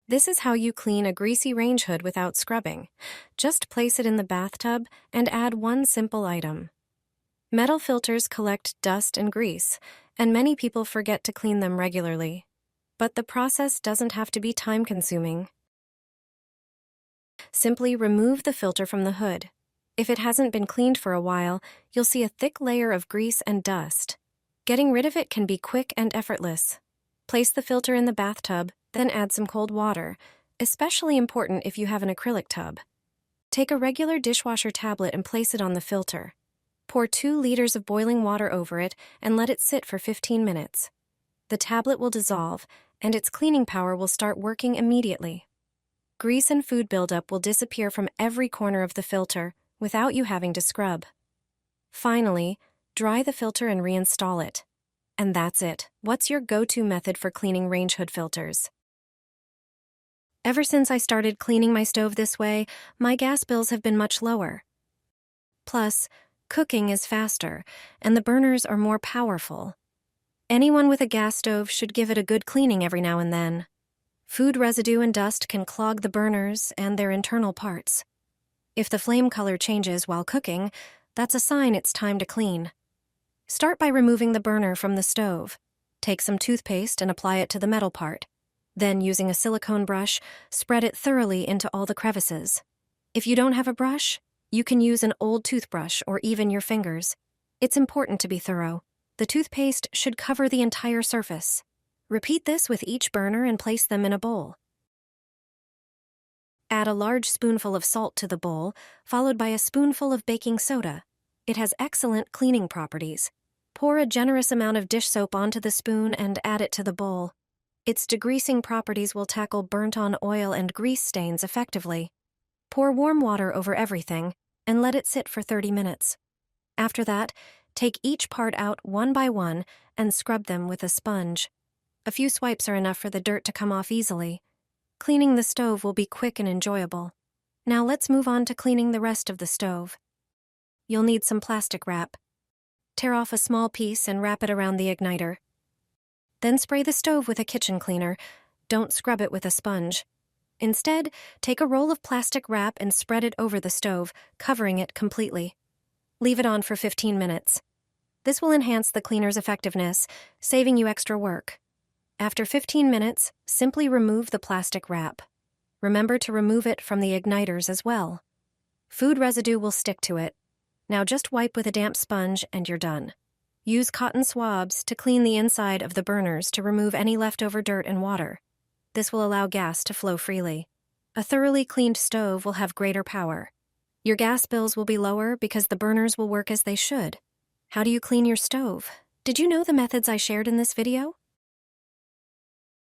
This is how you clean a greasy range hood without scrubbing. Just place it in the bathtub and add one simple item. Metal filters collect dust and grease, and many people forget to clean them regularly. But the process doesn't have to be time-consuming. Simply remove the filter from the hood. If it hasn't been cleaned for a while, you'll see a thick layer of grease and dust. Getting rid of it can be quick and effortless. Place the filter in the bathtub, then add some cold water, especially important if you have an acrylic tub. Take a regular dishwasher tablet and place it on the filter. Pour 2 liters of boiling water over it and let it sit for 15 minutes. The tablet will dissolve, and its cleaning power will start working immediately. Grease and food buildup will disappear from every corner of the filter without you having to scrub. Finally, dry the filter and reinstall it. And that's it. What's your go-to method for cleaning range hood filters? Ever since I started cleaning my stove this way, my gas bills have been much lower. Plus, cooking is faster, and the burners are more powerful. Anyone with a gas stove should give it a good cleaning every now and then. Food residue and dust can clog the burners and their internal parts. If the flame color changes while cooking, that's a sign it's time to clean. Start by removing the burner from the stove. Take some toothpaste and apply it to the metal part. Then, using a silicone brush, spread it thoroughly into all the crevices. If you don't have a brush, you can use an old toothbrush or even your fingers. It's important to be thorough. The toothpaste should cover the entire surface. Repeat this with each burner and place them in a bowl. Add a large spoonful of salt to the bowl, followed by a spoonful of baking soda. It has excellent cleaning properties. Pour a generous amount of dish soap onto the spoon and add it to the bowl. Its degreasing properties will tackle burnt-on oil and grease stains effectively. Pour warm water over everything and let it sit for 30 minutes. After that, take each part out one by one and scrub them with a sponge. A few swipes are enough for the dirt to come off easily. Cleaning the stove will be quick and enjoyable. Now let's move on to cleaning the rest of the stove. You'll need some plastic wrap. Tear off a small piece and wrap it around the igniter. Then spray the stove with a kitchen cleaner. Don't scrub it with a sponge. Instead, take a roll of plastic wrap and spread it over the stove, covering it completely. Leave it on for 15 minutes. This will enhance the cleaner's effectiveness, saving you extra work. After 15 minutes, simply remove the plastic wrap. Remember to remove it from the igniters as well. Food residue will stick to it. Now just wipe with a damp sponge and you're done. Use cotton swabs to clean the inside of the burners to remove any leftover dirt and water. This will allow gas to flow freely. A thoroughly cleaned stove will have greater power. Your gas bills will be lower because the burners will work as they should. How do you clean your stove? Did you know the methods I shared in this video?